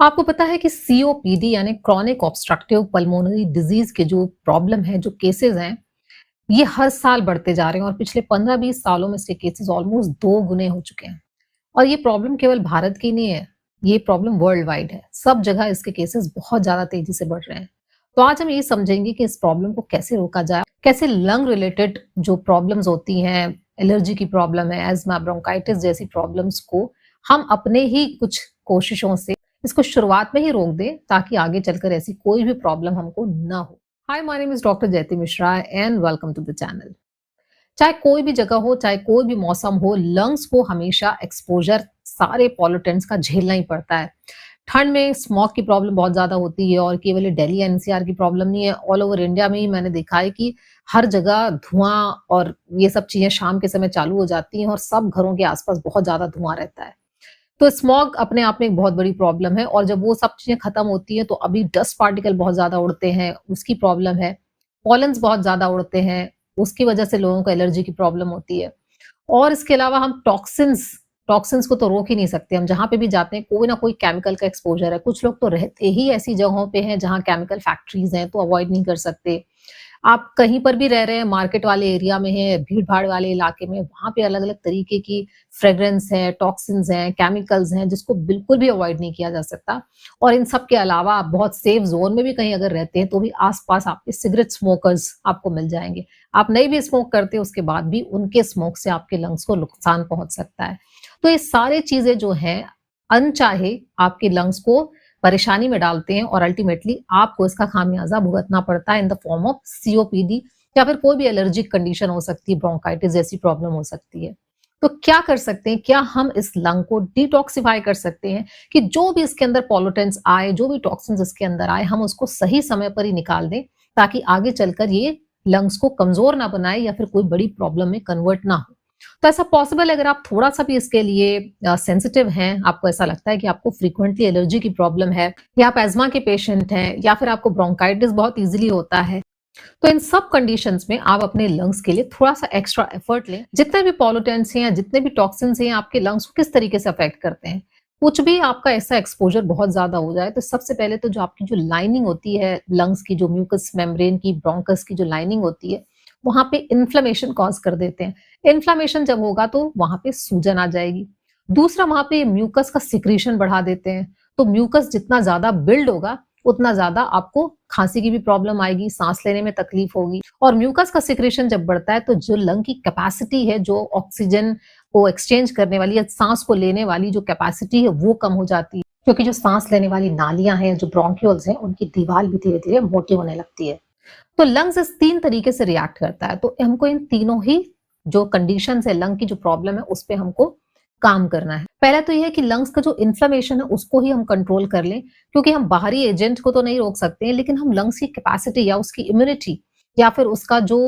आपको पता है कि सीओपीडी यानी क्रॉनिक ऑब्स्ट्रक्टिव पल्मोनरी डिजीज के जो प्रॉब्लम है, जो केसेस हैं, ये हर साल बढ़ते जा रहे हैं और पिछले 15-20 सालों में इसके केसेस ऑलमोस्ट 2 गुने हो चुके हैं। और ये प्रॉब्लम केवल भारत की नहीं है, ये प्रॉब्लम वर्ल्ड वाइड है। सब जगह इसके केसेस बहुत ज़्यादा तेज़ी से बढ़ रहे हैं। तो आज हम ये समझेंगे कि इस प्रॉब्लम को कैसे रोका जाए, कैसे लंग रिलेटेड जो प्रॉब्लम्स होती हैं, एलर्जी की प्रॉब्लम है, अस्थमा, ब्रोंकाइटिस जैसी प्रॉब्लम्स को हम अपने ही कुछ कोशिशों से इसको शुरुआत में ही रोक दें ताकि आगे चलकर ऐसी कोई भी प्रॉब्लम हमको ना हो। Hi, my name is doctor Jayati Mishra and welcome to the channel. चाहे कोई भी जगह हो, चाहे कोई भी मौसम हो, लंग्स को हमेशा एक्सपोज़र सारे पॉल्यूटेंट्स का झेलना ही पड़ता है। ठंड में स्मॉग की प्रॉब्लम बहुत ज़्यादा होती है और केवल ये दिल्ली एनसीआर की प्रॉब्लम नहीं है, ऑल ओवर इंडिया में ही मैंने देखा है कि हर जगह धुआँ और ये सब चीज़ें शाम के समय चालू हो जाती हैं और सब घरों के आस-पास बहुत ज़्यादा धुआँ रहता है। तो स्मॉग अपने आप में एक बहुत बड़ी प्रॉब्लम है और जब वो सब चीज़ें खत्म होती हैं, तो अभी डस्ट पार्टिकल बहुत ज़्यादा उड़ते हैं, उसकी प्रॉब्लम है। पॉलेन्स बहुत ज़्यादा उड़ते हैं, उसकी वजह से लोगों को एलर्जी की प्रॉब्लम होती है। और इसके अलावा हम टॉक्सिन्स टॉक्सिन्स को तो रोक ही नहीं सकते। हम जहाँ पे भी जाते हैं, कोई ना कोई केमिकल का एक्सपोज़र है। कुछ लोग तो रहते ही ऐसी जगहों पे हैं, जहाँ केमिकल फैक्ट्रीज़ हैं, तो अवॉइड नहीं कर सकते। आप कहीं पर भी रह रहे हैं, मार्केट वाले एरिया में हैं, भीड़-भाड़ वाले इलाके में, वहाँ पे अलग-अलग तरीके की फ्रेग्रेंस है, टॉक्सिन्स हैं, केमिकल्स हैं, जिसको बिल्कुल भी अवॉइड नहीं किया जा सकता। और इन सब के अलावा आप बहुत सेफ ज़ोन में भी कहीं अगर रहते हैं, तो भी आस-पास आपके सिगरेट स्मोकर्स आपको मिल जाएँगे। आप नहीं भी स्मोक करते, उसके बाद भी उनके स्मोक से आपके लंग्स को नुकसान पहुँच सकता है। तो ये सारी चीज़ें जो हैं, अनचाहे आपके लंग्स को परेशानी में डालते हैं और अल्टीमेटली आपको इसका खामियाजा भुगतना पड़ता है in the form of COPD या फिर कोई भी एलर्जिक कंडीशन हो सकती है, ब्रोंकाइटिस जैसी प्रॉब्लम हो सकती है। तो क्या कर सकते हैं? क्या हम इस लंग को डिटॉक्सिफाई कर सकते हैं कि जो भी इसके अंदर पॉल्यूटेंट्स आए, जो भी टॉक्सिन्स इसके अंदर आए, हम उसको सही समय पर ही निकाल दें ताकि आगे चलकर ये लंग्स को कमज़ोर ना बनाए या फिर कोई बड़ी प्रॉब्लम में कन्वर्ट ना हो। तो ऐसा पॉसिबल है अगर आप थोड़ा-सा भी इसके लिए सेंसिटिव हैं, आपको ऐसा लगता है कि आपको फ्रीक्वेंटली एलर्जी की प्रॉब्लम है या आप अस्थमा के पेशेंट हैं या फिर आपको ब्रोंकाइटिस बहुत ईज़िली होता है। तो इन सब कंडीशंस में आप अपने लंग्स के लिए थोड़ा-सा एक्स्ट्रा एफर्ट लें। जितने भी पॉल्यूटेंट्स हैं या जितने भी टॉक्सिन्स हैं, आपके लंग्स को किस तरीके से अफेक्ट करते हैं। कुछ भी आपका ऐसा एक्सपोज़र बहुत ज़्यादा हो जाए, तो सबसे पहले तो जो आपकी जो लाइनिंग होती है, लंग्स की जो म्यूकस मेम्ब्रेन की, ब्रोंकस की जो लाइनिंग होती है, वहाँ पे इन्फ्लेमेशन कॉज़ कर देते हैं। इन्फ्लेमेशन जब होगा तो वहाँ पे सूजन आ जाएगी। दूसरा वहाँ पे म्यूकस का सिक्रीशन बढ़ा देते हैं। तो म्यूकस जितना ज़्यादा बिल्ड होगा, उतना ज़्यादा आपको खाँसी की भी प्रॉब्लम आएगी, साँस लेने में तकलीफ होगी और म्यूकस का सिक्रीशन जब बढ़ता है तो जो लंग की कैपेसिटी है, जो ऑक्सीजन को एक्सचेंज करने वाली या साँस को लेने वाली जो कैपेसिटी है वो कम हो जाती है। क्योंकि जो साँस लेने वाली नालियाँ हैं, जो ब्रोंक्यूल्स हैं, उनकी दीवार भी धीरे-धीरे मोटी होने लगती है। तो लंग्स इस 3 तरीके से रिएक्ट करता है। तो हमको इन तीनों ही जो कंडीशंस है, लंग की जो प्रॉब्लम है, उस पे हमको काम करना है। पहला तो ये है कि लंग्स का जो इन्फ्लेमेशन है, उसको ही हम कंट्रोल कर लें, क्योंकि हम बाहरी एजेंट को तो नहीं रोक सकते हैं, लेकिन हम लंग्स की कैपेसिटी या उसकी इम्यूनिटी या फिर उसका जो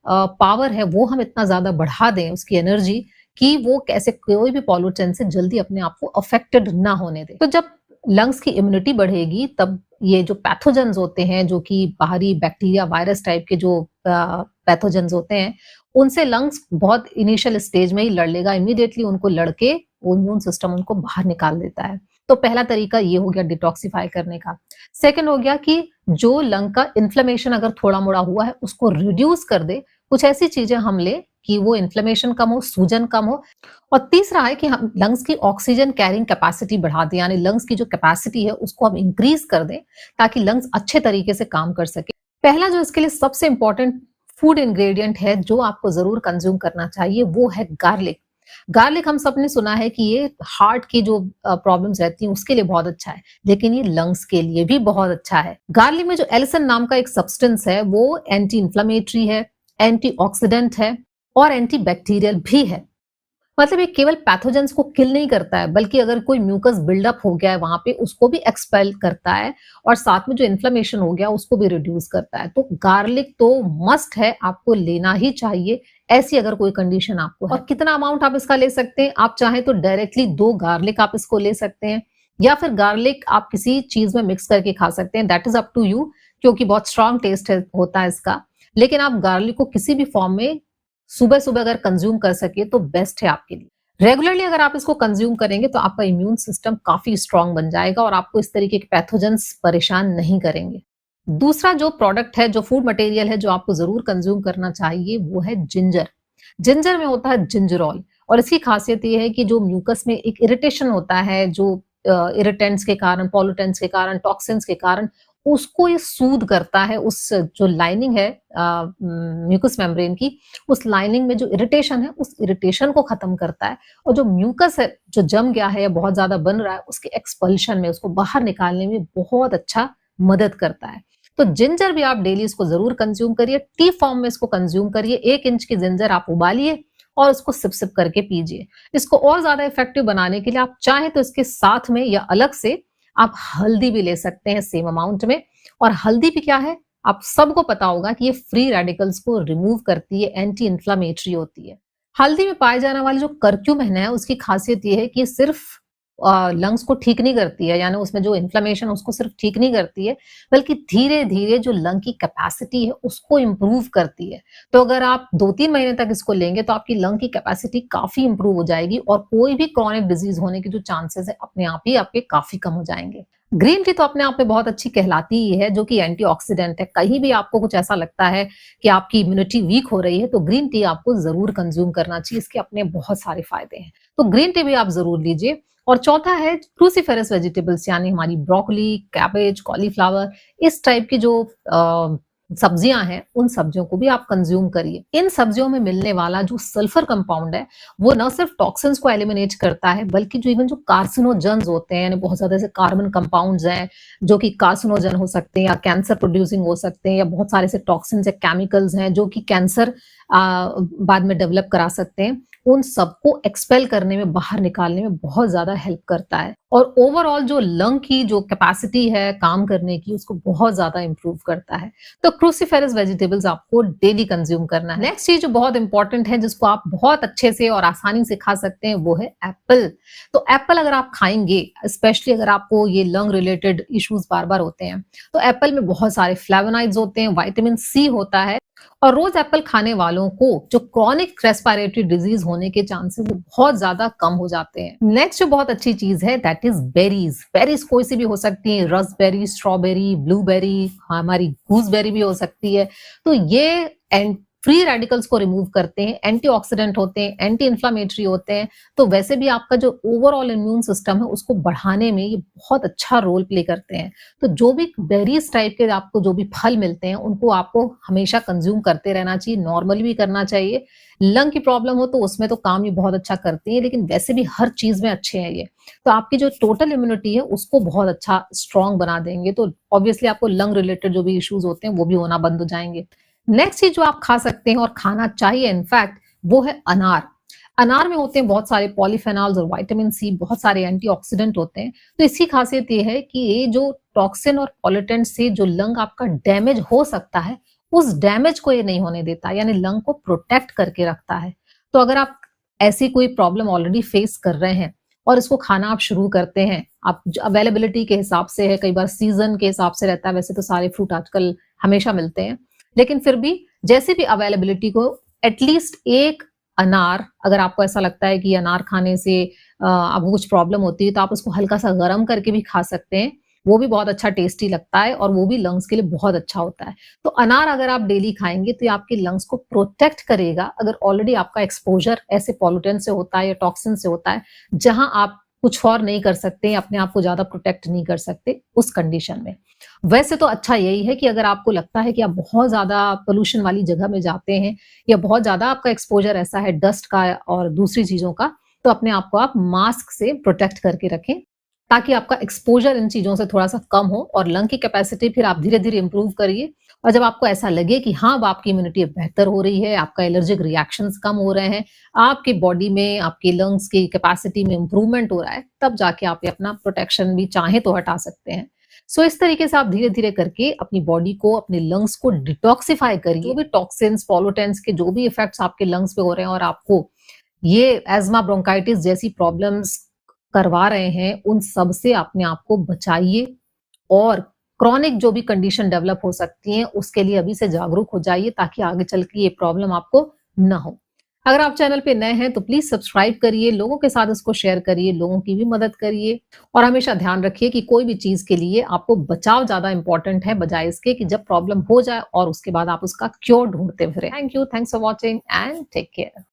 पावर है, वो हम इतना ज़्यादा बढ़ा दें, उसकी एनर्जी, कि वो कैसे कोई भी पॉल्यूटेंट से जल्दी अपने आप को अफेक्टेड ना होने दें। तो जब लंग्स की इम्यूनिटी बढ़ेगी, तब ये जो पैथोजेन्स होते हैं, जो कि बाहरी बैक्टीरिया, वायरस टाइप के जो पैथोजेन्स होते हैं, उनसे लंग्स बहुत इनिशियल स्टेज में ही लड़ लेगा। इमीडिएटली उनको लड़के वो इम्यून सिस्टम उनको बाहर निकाल देता है। तो पहला तरीका ये हो गया डिटॉक्सिफाई करने का। सेकंड हो गया कि जो लंग का इन्फ्लेमेशन अगर थोड़ा-मोड़ा हुआ है, उसको रिड्यूस कर दे। कुछ ऐसी चीज़ें हम लें कि वो इन्फ्लेमेशन कम हो, सूजन कम हो। और तीसरा है कि हम लंग्स की ऑक्सीजन कैरिंग कैपेसिटी बढ़ा दें, यानी लंग्स की जो कैपेसिटी है उसको हम इंक्रीज़ कर दें, ताकि लंग्स अच्छे तरीके से काम कर सकें। पहला जो इसके लिए सबसे इम्पोर्टेंट फूड इंग्रेडिएंट है, जो आपको ज़रूर कंज़्यूम करना चाहिए, वो है गार्लिक। गार्लिक हम सबने सुना है कि ये हार्ट की जो प्रॉब्लम्स रहती हैं, उसके लिए बहुत अच्छा है, लेकिन ये लंग्स के लिए भी बहुत अच्छा है। गार्लिक में जो एलिसन नाम का एक सब्सटेंस है, वो एंटी इन्फ्लेमेटरी है, एंटीऑक्सीडेंट है और एंटीबैक्टीरियल भी है। मतलब ये केवल पैथोजेंस को किल नहीं करता है, बल्कि अगर कोई म्यूकस बिल्डअप हो गया है वहाँ पे, उसको भी एक्सपेल करता है और साथ में जो इन्फ्लेमेशन हो गया, उसको भी रिड्यूस करता है। तो गार्लिक तो मस्ट है, आपको लेना ही चाहिए, ऐसी अगर कोई कंडीशन आपको है। और कितना अमाउंट आप इसका ले सकते हैं? आप चाहें तो डायरेक्टली 2 गार्लिक आप इसको ले सकते हैं या फिर गार्लिक आप किसी चीज़ में मिक्स करके खा सकते हैं, that is up to you, क्योंकि बहुत स्ट्रॉन्ग टेस्ट है होता है इसका। लेकिन आप गार्लिक को किसी भी फॉर्म में सुबह-सुबह अगर कंज़्यूम कर सके तो बेस्ट है आपके लिए। रेगुलरली अगर आप इसको कंज्यूम करेंगे तो आपका इम्यून सिस्टम काफ़ी स्ट्रॉन्ग बन जाएगा और आपको इस तरीके के पैथोजेंस परेशान नहीं करेंगे। दूसरा जो प्रोडक्ट है, जो फूड मटेरियल है, जो आपको ज़रूर कंज्यूम करना चाहिए, वो है जिंजर। जिंजर में होता है जिंजरोल और इसकी खासियत ये है कि जो म्यूकस में एक इरिटेशन होता है, जो इरिटेंट्स के कारण, पॉल्यूटेंट्स के कारण, टॉक्सिन्स के कारण, उसको ये सूद करता है। उस जो लाइनिंग है म्यूकस मेम्ब्रेन की, उस लाइनिंग में जो इरिटेशन है, उस इरिटेशन को खत्म करता है और जो म्यूकस है, जो जम गया है या बहुत ज़्यादा बन रहा है, उसके एक्सपल्शन में, उसको बाहर निकालने में बहुत अच्छा मदद करता है। तो जिंजर भी आप डेली इसको ज़रूर कंज़्यूम करिए, टी फॉर्म में इसको कंज़्यूम करिए। 1 इंच की जिंजर आप उबालिए और उसको सिप-सिप करके पीजिए। इसको और ज़्यादा इफ़ेक्टिव बनाने के लिए आप चाहें तो इसके साथ में या अलग से आप हल्दी भी ले सकते हैं सेम अमाउंट में। और हल्दी भी क्या है, आप सबको पता होगा कि ये फ्री रेडिकल्स को रिमूव करती है, एंटी इन्फ्लेमेटरी होती है। हल्दी में पाए जाने वाले जो करक्यूमिन है, उसकी खासियत ये है कि ये सिर्फ़ लंग्स को ठीक नहीं करती है, यानी उसमें जो इन्फ्लेमेशन है उसको सिर्फ़ ठीक नहीं करती है, बल्कि धीरे-धीरे जो लंग की कैपेसिटी है उसको इम्प्रूव करती है। तो अगर आप 2-3 महीने तक इसको लेंगे तो आपकी लंग की कैपेसिटी काफ़ी इम्प्रूव हो जाएगी और कोई भी क्रॉनिक डिज़ीज़ होने के जो चांसेज़ है अपने आप ही आपके काफ़ी कम हो जाएँगे। ग्रीन टी तो अपने आप में बहुत अच्छी कहलाती ही है, जो कि एंटीऑक्सीडेंट है। कहीं भी आपको कुछ ऐसा लगता है कि आपकी इम्यूनिटी वीक हो रही है, तो ग्रीन टी आपको ज़रूर कंज़्यूम करना चाहिए। इसके अपने बहुत सारे फ़ायदे हैं। तो ग्रीन टी भी आप ज़रूर लीजिए। और चौथा है क्रूसीफेरस वेजिटेबल्स, यानी हमारी ब्रोकोली, कैबेज, कॉलीफ्लावर, इस टाइप की जो सब्जियां हैं, उन सब्जियों को भी आप कंज्यूम करिए। इन सब्जियों में मिलने वाला जो सल्फर कंपाउंड है, वो न सिर्फ टॉक्सिन्स को एलिमिनेट करता है, बल्कि जो इवन जो कार्सिनोजेंस होते हैं, यानी बहुत ज्यादा ऐसे कार्बन कंपाउंड्स हैं जो कि कार्सिनोजन हो सकते हैं या कैंसर प्रोड्यूसिंग हो सकते हैं, या बहुत सारे ऐसे टॉक्सिन्स या केमिकल्स हैं जो कि कैंसर बाद में डेवलप करा सकते हैं, उन सबको एक्सपेल करने में, बाहर निकालने में बहुत ज़्यादा हेल्प करता है और ओवरऑल जो लंग की जो कैपेसिटी है काम करने की, उसको बहुत ज़्यादा इम्प्रूव करता है। तो क्रूसीफेरस वेजिटेबल्स आपको डेली कंज्यूम करना है। नेक्स्ट चीज़ जो बहुत इंपॉर्टेंट है, जिसको आप बहुत अच्छे से और आसानी से खा सकते हैं, वो है एप्पल। तो एप्पल अगर आप खाएँगे, स्पेशली अगर आपको ये लंग रिलेटेड इश्यूज़ बार-बार होते हैं, तो एप्पल में बहुत सारे फ्लेवोनॉइड्स होते हैं, विटामिन सी होता है और रोज एप्पल खाने वालों को जो क्रॉनिक रेस्पिरेटरी डिजीज होने के चांसेस बहुत ज्यादा कम हो जाते हैं। नेक्स्ट जो बहुत अच्छी चीज है, दैट इज बेरीज। बेरीज कोई सी भी हो सकती है, रसबेरी, स्ट्रॉबेरी, ब्लूबेरी, हमारी गूसबेरी भी हो सकती है। तो ये फ्री रेडिकल्स को रिमूव करते हैं, एंटीऑक्सीडेंट होते हैं, एंटी इन्फ्लामेटरी होते हैं। तो वैसे भी आपका जो ओवरऑल इम्यून सिस्टम है उसको बढ़ाने में ये बहुत अच्छा रोल प्ले करते हैं। तो जो भी बेरीज टाइप के आपको जो भी फल मिलते हैं, उनको आपको हमेशा कंज्यूम करते रहना चाहिए, नॉर्मली भी करना चाहिए। लंग की प्रॉब्लम हो तो उसमें तो काम ये बहुत अच्छा करती है, लेकिन वैसे भी हर चीज में अच्छे हैं ये। तो आपकी जो टोटल इम्यूनिटी है उसको बहुत अच्छा स्ट्रॉन्ग बना देंगे। तो ऑब्वियसली आपको लंग रिलेटेड जो भी इश्यूज होते हैं वो भी होना बंद हो जाएंगे। नेक्स्ट चीज जो आप खा सकते हैं और खाना चाहिए इनफैक्ट, वो है अनार। अनार में होते हैं बहुत सारे पॉलीफेनॉल्स और विटामिन सी, बहुत सारे एंटीऑक्सीडेंट होते हैं। तो इसकी खासियत ये है कि ये जो टॉक्सिन और पॉल्यूटेंट से जो लंग आपका डैमेज हो सकता है, उस डैमेज को ये नहीं होने देता, यानी लंग को प्रोटेक्ट करके रखता है। तो अगर आप ऐसी कोई प्रॉब्लम ऑलरेडी फेस कर रहे हैं और इसको खाना आप शुरू करते हैं, आप अवेलेबिलिटी के हिसाब से है, कई बार सीजन के हिसाब से रहता है, वैसे तो सारे फ्रूट आजकल हमेशा मिलते हैं, लेकिन फिर भी जैसे भी अवेलेबिलिटी को एटलीस्ट एक अनार, अगर आपको ऐसा लगता है कि अनार खाने से आपको कुछ प्रॉब्लम होती है, तो आप उसको हल्का-सा गरम करके भी खा सकते हैं। वो भी बहुत अच्छा टेस्टी लगता है और वो भी लंग्स के लिए बहुत अच्छा होता है। तो अनार अगर आप डेली खाएँगे तो ये आपके लंग्स को प्रोटेक्ट करेगा, अगर ऑलरेडी आपका एक्सपोज़र ऐसे पॉल्यूटेंट से होता है या टॉक्सिन से होता है, जहाँ आप कुछ और नहीं कर सकते, अपने आप को ज़्यादा प्रोटेक्ट नहीं कर सकते, उस कंडीशन में। वैसे तो अच्छा यही है कि अगर आपको लगता है कि आप बहुत ज़्यादा पॉल्यूशन वाली जगह में जाते हैं या बहुत ज़्यादा आपका एक्सपोज़र ऐसा है डस्ट का और दूसरी चीज़ों का, तो अपने आप को आप मास्क से प्रोटेक्ट करके रखें, ताकि आपका एक्सपोज़र इन चीज़ों से थोड़ा-सा कम हो और लंग की कैपेसिटी फिर आप धीरे-धीरे इम्प्रूव करिए। और जब आपको ऐसा लगे कि हाँ, अब आपकी इम्यूनिटी बेहतर हो रही है, आपका एलर्जिक रिएक्शंस कम हो रहे हैं, आपकी बॉडी में, आपके लंग्स की कैपेसिटी में इम्प्रूवमेंट हो रहा है, तब जाके आप ये अपना प्रोटेक्शन भी चाहें तो हटा सकते हैं। सो इस तरीके से आप धीरे-धीरे करके अपनी बॉडी को, अपने लंग्स को डिटॉक्सिफाई करिए। जो भी टॉक्सिन्स, पॉल्यूटेंट्स के जो भी इफेक्ट्स आपके लंग्स पे हो रहे हैं और आपको ये अस्थमा, ब्रोंकाइटिस जैसी प्रॉब्लम्स करवा रहे हैं, उन सब से अपने आप को बचाइए और क्रॉनिक जो भी कंडीशन डेवलप हो सकती हैं, उसके लिए अभी से जागरूक हो जाइए ताकि आगे चल के ये प्रॉब्लम आपको ना हो। अगर आप चैनल पे नए हैं तो प्लीज़ सब्सक्राइब करिए, लोगों के साथ इसको शेयर करिए, लोगों की भी मदद करिए और हमेशा ध्यान रखिए कि कोई भी चीज़ के लिए आपको बचाव ज़्यादा इम्पोर्टेंट है बजाए इसके कि जब प्रॉब्लम हो जाए और उसके बाद आप उसका क्योर ढूँढते फिरें। Thank you, thanks for watching and take care.